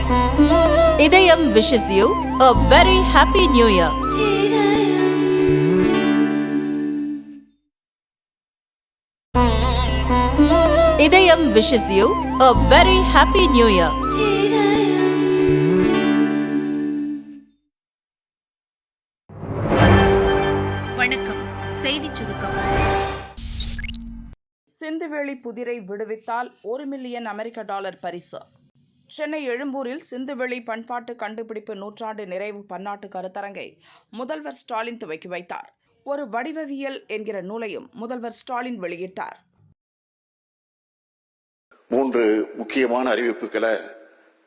இதயம் wishes you a very happy new year. இதயம் wishes you a very happy new year. வணக்கம். செய்திச் சுருக்கம். சிந்துவெளி புதிரை விடுவித்தால் $1 மில்லியன் அமெரிக்க பரிசு. சென்னை எழும்பூரில் சிந்துவெளி பண்பாட்டு கண்டுபிடிப்பு நூற்றாண்டு நிறைவு பன்னாட்டு கருத்தரங்கை முதல்வர் ஸ்டாலின் துவக்கி வைத்தார். ஒரு வடிவவியல் என்கிற நூலையும் முதல்வர் ஸ்டாலின் வெளியிட்டார். 3 முக்கியமான அறிவிப்புகளை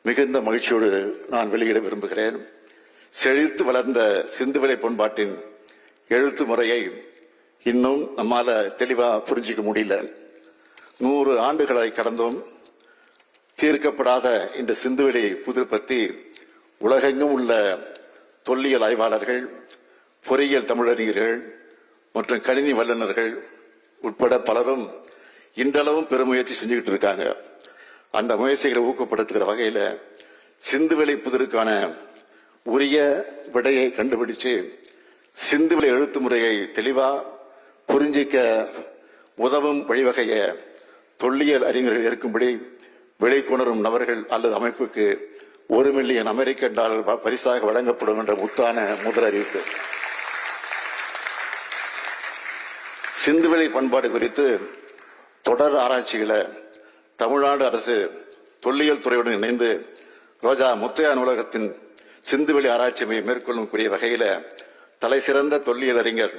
மிகுந்த மகிழ்ச்சியோடு நான் வெளியிட விரும்புகிறேன். செழித்து வளர்ந்த சிந்துவெளி பண்பாட்டின் எழுத்து முறையை இன்னும் நம்மால தெளிவா புரிஞ்சிக்க முடியல. 100 ஆண்டுகளை கடந்தும் தீர்க்கப்படாத இந்த சிந்துவெளி புதிர் பற்றி உலகெங்கும் உள்ள தொல்லியல் ஆய்வாளர்கள், பொறியியல் தமிழறிஞர்கள் மற்றும் கணினி வல்லுநர்கள் உட்பட பலரும் இன்றளவும் பெருமுயற்சி செஞ்சுக்கிட்டு இருக்காங்க. அந்த முயற்சிகளை ஊக்கப்படுத்துகிற வகையில சிந்துவெளி புதிருக்கான உரிய விடையை கண்டுபிடிச்சு சிந்துவெளி எழுத்து முறையை தெளிவா புரிஞ்சிக்க உதவும் வழிவகையை தொல்லியல் அறிஞர்கள் இருக்கும்படி வெளிக்கொணரும் நபர்கள் அல்லது அமைப்புக்கு $1 மில்லியன் அமெரிக்க பரிசாக வழங்கப்படும் என்ற முத்தான முதல் அறிவிப்பு. சிந்துவெளி பண்பாடு குறித்து தொடர் ஆராய்ச்சிகளை தமிழ்நாடு அரசு தொல்லியல் துறையுடன் இணைந்து ரோஜா முத்தையா நூலகத்தின் சிந்துவெளி ஆராய்ச்சி மையம் மேற்கொள்ளும் கூடிய வகையில தலைசிறந்த தொல்லியல் அறிஞர்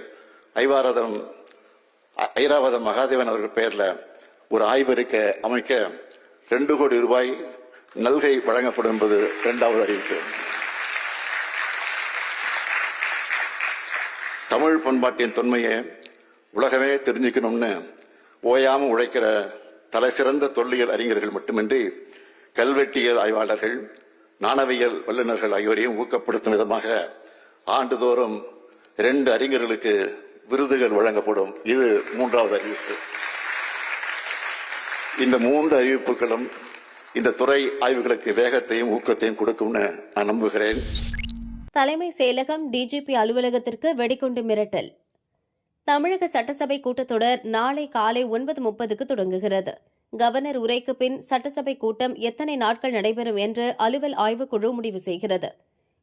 ஐராவதம் மகாதேவன் அவர்கள் பெயர்ல ஒரு ஆய்வறிக்கை அமைக்க $2 கோடி நல்கை வழங்கப்படும் என்பது 2வது அறிவிப்பு. தமிழ் பண்பாட்டின் தொன்மையை உலகமே தெரிஞ்சுக்கணும்னு ஓயாம உழைக்கிற தலைசிறந்த தொல்லியல் அறிஞர்கள் மட்டுமின்றி கல்வெட்டியல் ஆய்வாளர்கள், நாணயவியல் வல்லுநர்கள் ஆகியோரையும் ஊக்கப்படுத்தும் விதமாக ஆண்டுதோறும் 2 அறிஞர்களுக்கு விருதுகள் வழங்கப்படும். இது 3வது அறிவிப்பு. இந்த 3 அறிவிப்புகளும் இந்த துறை ஆய்வுகளுக்கு வேகத்தையும் ஊக்கத்தையும் கொடுக்கும்னு நான் நம்புகிறேன். தலைமை செயலகம் டிஜிபி அலுவலகத்திற்கு வெடிகுண்டு மிரட்டல். தமிழக சட்டசபை கூட்டத்தொடர் நாளை காலை 9:30க்கு தொடங்குகிறது. கவர்னர் உரைக்கு பின் சட்டசபை கூட்டம் எத்தனை நாட்கள் நடைபெறும் என்று அலுவல் ஆய்வுக்குழு முடிவு செய்கிறது.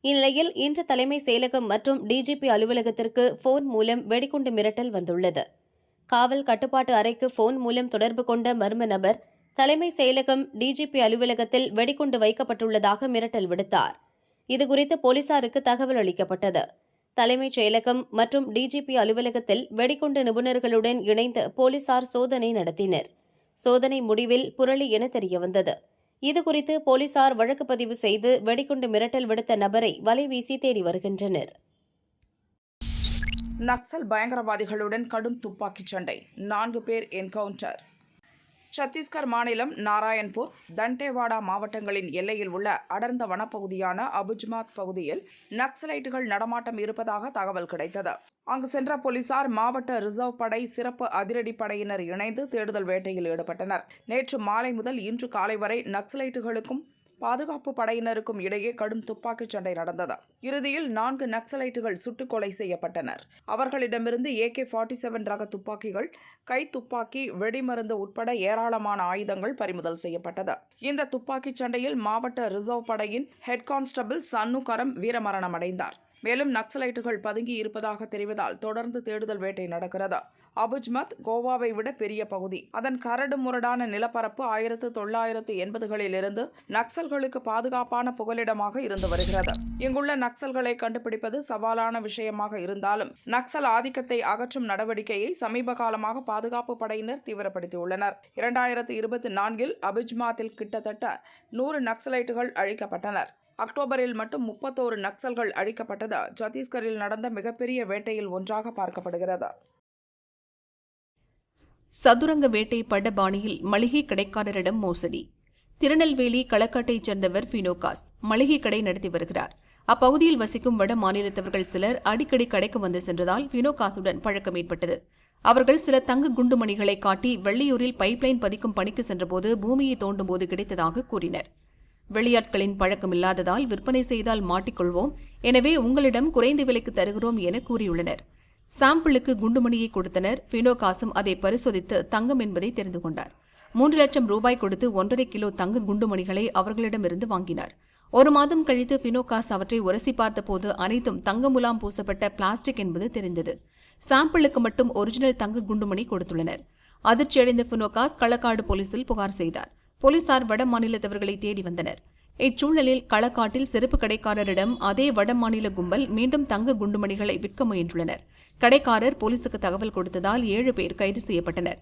இந்நிலையில் இன்று தலைமை செயலகம் மற்றும் டிஜிபி அலுவலகத்திற்கு போன் மூலம் வெடிகுண்டு மிரட்டல் வந்துள்ளது. காவல் கட்டுப்பாட்டு அறைக்கு போன் மூலம் தொடர்பு கொண்ட மர்ம நபர் தலைமை செயலகம் டிஜிபி அலுவலகத்தில் வெடிகுண்டு வைக்கப்பட்டுள்ளதாக மிரட்டல் விடுத்தார். இதுகுறித்து போலீசாருக்கு தகவல் அளிக்கப்பட்டது. தலைமைச் செயலகம் மற்றும் டிஜிபி அலுவலகத்தில் வெடிகுண்டு நிபுணர்களுடன் இணைந்து போலீசார் சோதனை நடத்தினர். சோதனை முடிவில் புரளி என தெரியவந்தது. இதுகுறித்து போலீசார் வழக்கு பதிவு செய்து வெடிகுண்டு மிரட்டல் விடுத்த நபரை வலைவீசி தேடி வருகின்றனர். நக்சல் பயங்கரவாதிகளுடன் கடும் துப்பாக்கிச் சண்டை, 4 பேர் என்கவுண்டர். சத்தீஸ்கர் மாநிலம் நாராயண்பூர், தண்டேவாடா மாவட்டங்களின் எல்லையில் உள்ள அடர்ந்த வனப்பகுதியான அபுஜ்மாத் பகுதியில் நக்சலைட்டுகள் நடமாட்டம் இருப்பதாக தகவல் கிடைத்தது. அங்கு சென்ற போலீசார் மாவட்ட ரிசர்வ் படை, சிறப்பு அதிரடி படையினர் இணைந்து தேடுதல் வேட்டையில் ஈடுபட்டனர். நேற்று மாலை முதல் இன்று காலை வரை நக்சலைட்டுகளுக்கும் பாதுகாப்பு படையினருக்கும் இடையே கடும் துப்பாக்கிச் சண்டை நடந்தது. இறுதியில் 4 நக்சலைட்டுகள் சுட்டுக் கொலை செய்யப்பட்டனர். அவர்களிடமிருந்து AK-47 ரக துப்பாக்கிகள், கை துப்பாக்கி, வெடிமருந்து உட்பட ஏராளமான ஆயுதங்கள் பறிமுதல் செய்யப்பட்டது. இந்த துப்பாக்கிச் சண்டையில் மாவட்ட ரிசர்வ் படையின் ஹெட் கான்ஸ்டபிள் சன்னு கரம் வீரமரணம் அடைந்தார். மேலும் நக்சலைட்டுகள் பதுங்கி இருப்பதாக தெரிவதால் தொடர்ந்து தேடுதல் வேட்டை நடக்கிறது. அபுஜ்மத் கோவாவை விட பெரிய பகுதி. அதன் கரடு முரடான நிலப்பரப்பு 1980களிலிருந்து நக்சல்களுக்கு பாதுகாப்பான புகலிடமாக இருந்து வருகிறது. இங்குள்ள நக்சல்களை கண்டுபிடிப்பது சவாலான விஷயமாக இருந்தாலும் நக்சல் ஆதிக்கத்தை அகற்றும் நடவடிக்கையை சமீப காலமாக பாதுகாப்பு படையினர் தீவிரப்படுத்தியுள்ளனர். 2024இல் அபுஜ்மாத்தில் கிட்டத்தட்ட 100 நக்சலைட்டுகள் அழிக்கப்பட்டனர். அக்டோபரில் மட்டும் 31 நக்சல்கள் அழிக்கப்பட்டது சத்தீஸ்கரில் நடந்த மிகப்பெரிய வேட்டையில் ஒன்றாக பார்க்கப்படுகிறது. சதுரங்க வேட்டை படபாணியில் மளிகை கடைக்காரரிடம் மோசடி. திருநெல்வேலி களக்காட்டைச் சேர்ந்தவர் ஃபினோகாஸ் மளிகை கடை நடத்தி வருகிறார். அப்பகுதியில் வசிக்கும் வட மாநிலத்தவர்கள் சிலர் அடிக்கடி கடைக்கு வந்து சென்றதால் ஃபினோகாசுடன் பழக்கம் ஏற்பட்டது. அவர்கள் சில தங்க குண்டுமணிகளை காட்டி வெள்ளியூரில் பைப்லைன் பதிக்கும் பணிக்கு சென்றபோது பூமியை தோண்டும் போது கிடைத்ததாக கூறினர். வெளியாட்களின் பழக்கமில்லாததால் விற்பனை செய்தால் மாட்டிக்கொள்வோம், எனவே உங்களிடம் குறைந்த விலைக்கு தருகிறோம் என கூறியுள்ளனர். சாம்பிளுக்கு குண்டுமணியை கொடுத்தனர். ஃபினோகாசும் அதை பரிசோதித்து தங்கம் என்பதை தெரிந்து கொண்டார். 3 லட்சம் ரூபாய் கொடுத்து 1.5 கிலோ தங்க குண்டுமணிகளை அவர்களிடமிருந்து வாங்கினார். 1 மாதம் கழித்து ஃபினோகாஸ் அவற்றை உரசி பார்த்தபோது அனைத்தும் தங்க முலாம் பூசப்பட்ட பிளாஸ்டிக் என்பது தெரிந்தது. சாம்பிளுக்கு மட்டும் ஒரிஜினல் தங்க குண்டுமணி கொடுத்துள்ளனர். அதிர்ச்சியடைந்த ஃபினோகாஸ் களக்காடு போலீசில் புகார் செய்தார். போலீசார் வட மாநிலத்தவர்களை தேடி வந்தனர். இச்சூழலில் களக்காட்டில் செருப்பு கடைக்காரரிடம் அதே வட மாநில கும்பல் மீண்டும் தங்க குண்டுமணிகளை விற்க முயன்றுள்ளனர். கடைக்காரர் போலீசுக்கு தகவல் கொடுத்ததால் 7 பேர் கைது செய்யப்பட்டனர்.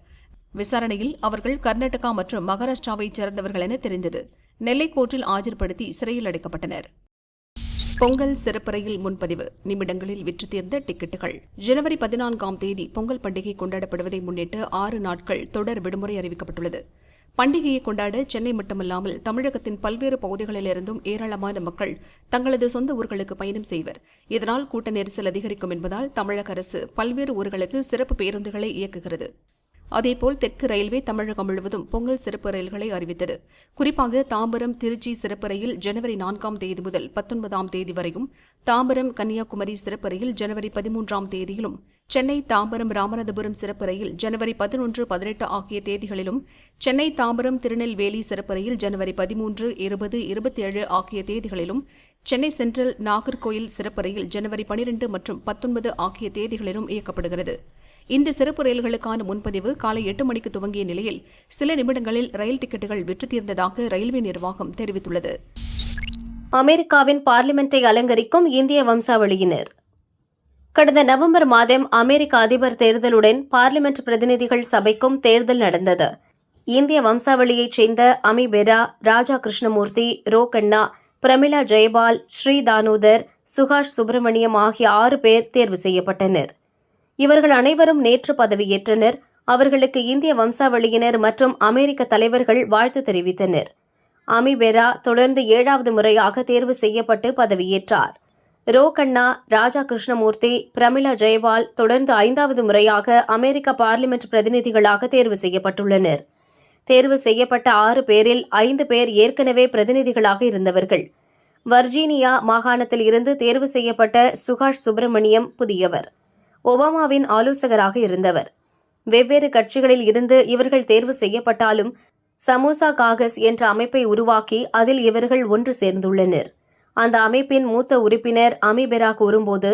விசாரணையில் அவர்கள் கர்நாடகா மற்றும் மகாராஷ்டிராவைச் சேர்ந்தவர்கள் என தெரிந்தது. நெல்லை கோர்ட்டில் ஆஜர்படுத்தி சிறையில் அடைக்கப்பட்டனர். பொங்கல் சிறப்பு ரயில் முன்பதிவு நிமிடங்களில் விற்று தீர்ந்த டிக்கெட்டுகள். ஜனவரி 14ஆம் தேதி பொங்கல் பண்டிகை கொண்டாடப்படுவதை முன்னிட்டு 6 நாட்கள் தொடர் விடுமுறை அறிவிக்கப்பட்டுள்ளது. பண்டிகையை கொண்டாட சென்னை மட்டுமல்லாமல் தமிழகத்தின் பல்வேறு பகுதிகளிலிருந்தும் ஏராளமான மக்கள் தங்களது சொந்த ஊர்களுக்கு பயணம் செய்வர். இதனால் கூட்ட நெரிசல் அதிகரிக்கும் என்பதால் தமிழக அரசு பல்வேறு ஊர்களுக்கு சிறப்பு பேருந்துகளை இயக்குகிறது. அதேபோல் தெற்கு ரயில்வே தமிழகம் முழுவதும் பொங்கல் சிறப்பு ரயில்களை அறிவித்தது. குறிப்பாக தாம்பரம் திருச்சி சிறப்பு ரயில் ஜனவரி 4ஆம் தேதி முதல் 19ஆம் தேதி வரையும், தாம்பரம் கன்னியாகுமரி சிறப்பு ரயில் ஜனவரி 13ஆம் தேதியிலும், சென்னை தாம்பரம் ராமநாதபுரம் சிறப்பு ரயில் ஜனவரி 11, 18 ஆகிய தேதிகளிலும், சென்னை தாம்பரம் திருநெல்வேலி சிறப்பு ரயில் ஜனவரி 13, 20, 27 ஆகிய தேதிகளிலும், சென்னை சென்ட்ரல் நாகர்கோயில் சிறப்பு ரயில் ஜனவரி 12 மற்றும் 19 ஆகிய தேதிகளிலும் இயக்கப்படுகிறது. இந்த சிறப்பு ரயில்களுக்கான முன்பதிவு காலை 8 மணிக்கு துவங்கிய நிலையில் சில நிமிடங்களில் ரயில் டிக்கெட்டுகள் விற்று தீர்ந்ததாக ரயில்வே நிர்வாகம் தெரிவித்துள்ளது. அமெரிக்காவின் பார்லிமென்ட்டை அலங்கரிக்கும் இந்திய வம்சாவளியினர். கடந்த நவம்பர் மாதம் அமெரிக்க அதிபர் தேர்தலுடன் பார்லிமென்ட் பிரதிநிதிகள் சபைக்கும் தேர்தல் நடந்தது. இந்திய வம்சாவளியைச் சேர்ந்த அமி பெரா, ராஜா கிருஷ்ணமூர்த்தி, ரோ கண்ணா, பிரமிளா ஜெயபால், ஸ்ரீ தானோதர், சுகாஷ் சுப்பிரமணியம் ஆகிய 6 பேர் தேர்வு செய்யப்பட்டனர். இவர்கள் அனைவரும் நேற்று பதவியேற்றனர். அவர்களுக்கு இந்திய வம்சாவளியினர் மற்றும் அமெரிக்க தலைவர்கள் வாழ்த்து தெரிவித்தனர். அமி பெரா தொடர்ந்து 7வது முறையாக தேர்வு செய்யப்பட்டு பதவியேற்றார். ரோ கண்ணா, ராஜா கிருஷ்ணமூர்த்தி, பிரமிளா ஜெயபால் தொடர்ந்து 5வது முறையாக அமெரிக்க பார்லிமென்ட் பிரதிநிதிகளாக தேர்வு செய்யப்பட்டுள்ளனர். தேர்வு செய்யப்பட்ட 6 பேரில் 5 பேர் ஏற்கனவே பிரதிநிதிகளாக இருந்தவர்கள். வர்ஜீனியா மாகாணத்தில் இருந்து தேர்வு செய்யப்பட்ட சுகாஷ் சுப்பிரமணியம் புதியவர். ஒபாமாவின் ஆலோசகராக இருந்தவர். வெவ்வேறு கட்சிகளில் இருந்து இவர்கள் தேர்வு செய்யப்பட்டாலும் சமோசா காகஸ் என்ற அமைப்பை உருவாக்கி அதில் இவர்கள் ஒன்று சேர்ந்துள்ளனர். அந்த அமைப்பின் மூத்த உறுப்பினர் அமி பெரா கூறும்போது,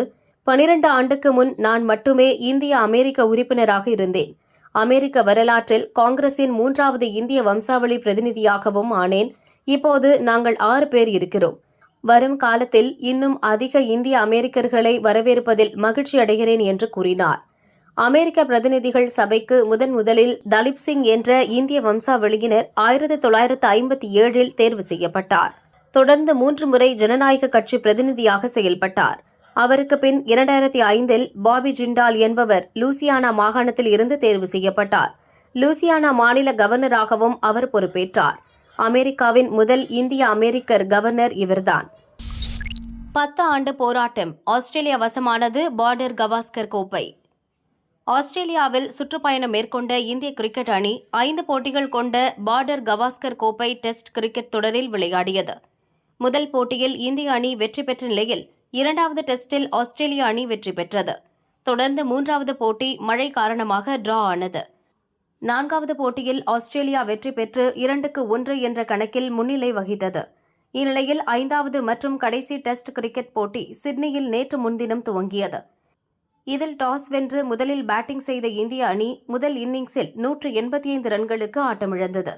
12 ஆண்டுக்கு முன் நான் மட்டுமே இந்திய அமெரிக்க உறுப்பினராக இருந்தேன். அமெரிக்க வரலாற்றில் காங்கிரசின் 3வது இந்திய வம்சாவளி பிரதிநிதியாகவும் ஆனேன். இப்போது நாங்கள் 6 பேர் இருக்கிறோம். வரும் காலத்தில் இன்னும் அதிக இந்திய அமெரிக்கர்களை வரவேற்பதில் மகிழ்ச்சி அடைகிறேன் என்று கூறினார். அமெரிக்க பிரதிநிதிகள் சபைக்கு முதலில் தலிப் சிங் என்ற இந்திய வம்சாவளியினர் 1957இல் தேர்வு செய்யப்பட்டார். தொடர்ந்து 3 முறை ஜனநாயக கட்சி பிரதிநிதியாக செயல்பட்டார். அவருக்கு பின் 2005இல் பாபி ஜிண்டால் என்பவர் லூசியானா மாகாணத்தில் இருந்து தேர்வு செய்யப்பட்டார். லூசியானா மாநில கவர்னராகவும் அவர் பொறுப்பேற்றார். அமெரிக்காவின் முதல் இந்திய அமெரிக்கர் கவர்னர் இவர்தான். 10 ஆண்டு போராட்டம். ஆஸ்திரேலியா வசமானது பார்டர் கவாஸ்கர் கோப்பை. ஆஸ்திரேலியாவில் சுற்றுப்பயணம் மேற்கொண்ட இந்திய கிரிக்கெட் அணி 5 போட்டிகள் கொண்ட பார்டர் கவாஸ்கர் கோப்பை டெஸ்ட் கிரிக்கெட் தொடரில் விளையாடியது. முதல் போட்டியில் இந்திய அணி வெற்றி பெற்ற நிலையில் 2வது டெஸ்டில் ஆஸ்திரேலிய அணி வெற்றி பெற்றது. தொடர்ந்து 3வது போட்டி மழை காரணமாக டிரா ஆனது. 4வது போட்டியில் ஆஸ்திரேலியா வெற்றி பெற்று 2-1 என்ற கணக்கில் முன்னிலை வகித்தது. இந்நிலையில் 5வது மற்றும் கடைசி டெஸ்ட் கிரிக்கெட் போட்டி சிட்னியில் நேற்று முன்தினம் துவங்கியது. இதில் டாஸ் வென்று முதலில் பேட்டிங் செய்த இந்திய அணி முதல் இன்னிங்ஸில் 185 ரன்களுக்கு ஆட்டமிழந்தது.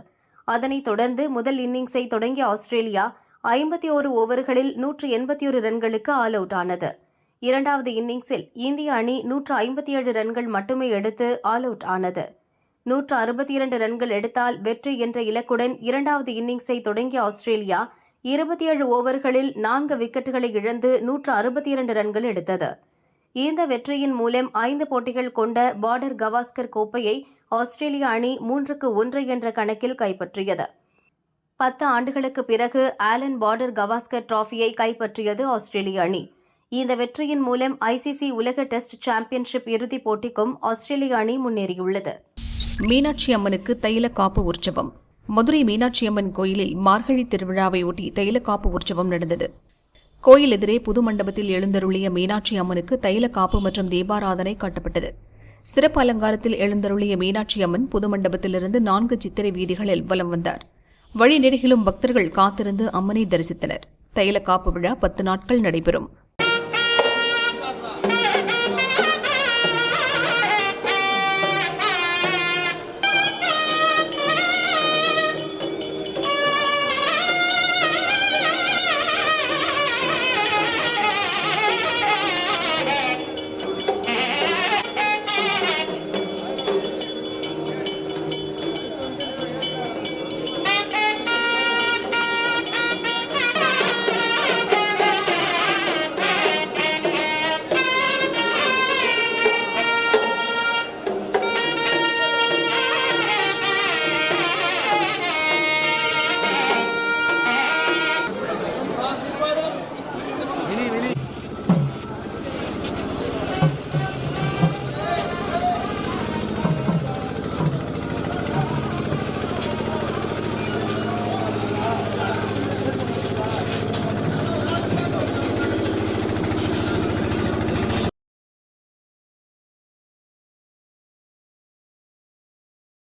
அதனைத் தொடர்ந்து முதல் இன்னிங்ஸை தொடங்கிய ஆஸ்திரேலியா 51 ஓவர்களில் 181 ரன்களுக்கு ஆல் அவுட் ஆனது. 2வது இன்னிங்ஸில் இந்திய அணி 157 ரன்கள் மட்டுமே எடுத்து ஆல் அவுட் ஆனது. 162 ரன்கள் எடுத்தால் வெற்றி என்ற இலக்குடன் 2வது இன்னிங்ஸை தொடங்கிய ஆஸ்திரேலியா 27 ஓவர்களில் 4 விக்கெட்டுகளை இழந்து 162 ரன்கள் எடுத்தது. இந்த வெற்றியின் மூலம் 5 போட்டிகள் கொண்ட பார்டர் கவாஸ்கர் கோப்பையை ஆஸ்திரேலிய அணி 3-1 என்ற கணக்கில் கைப்பற்றியது. 10 ஆண்டுகளுக்கு பிறகு ஆலன் பார்டர் கவாஸ்கர் டிராஃபியை கைப்பற்றியது ஆஸ்திரேலிய அணி. இந்த வெற்றியின் மூலம் ICC உலக டெஸ்ட் சாம்பியன்ஷிப் இறுதிப் போட்டிக்கும் ஆஸ்திரேலிய அணி முன்னேறியுள்ளது. மீனாட்சி அம்மனுக்கு தைல காப்பு உற்சவம். மதுரை மீனாட்சியம்மன் கோயிலில் மார்கழி திருவிழாவையொட்டி தைலக்காப்பு உற்சவம் நடந்தது. கோயில் எதிரே புது மண்டபத்தில் எழுந்தருளிய மீனாட்சி அம்மனுக்கு தைலக்காப்பு மற்றும் தீபாராதனை காட்டப்பட்டது. சிறப்பு அலங்காரத்தில் எழுந்தருளிய மீனாட்சி அம்மன் புது மண்டபத்திலிருந்து 4 சித்திரை வீதிகளில் வலம் வந்தார். வழிநெடுகிலும் பக்தர்கள் காத்திருந்து அம்மனை தரிசித்தனர். தைலக்காப்பு விழா 10 நாட்கள் நடைபெறும்.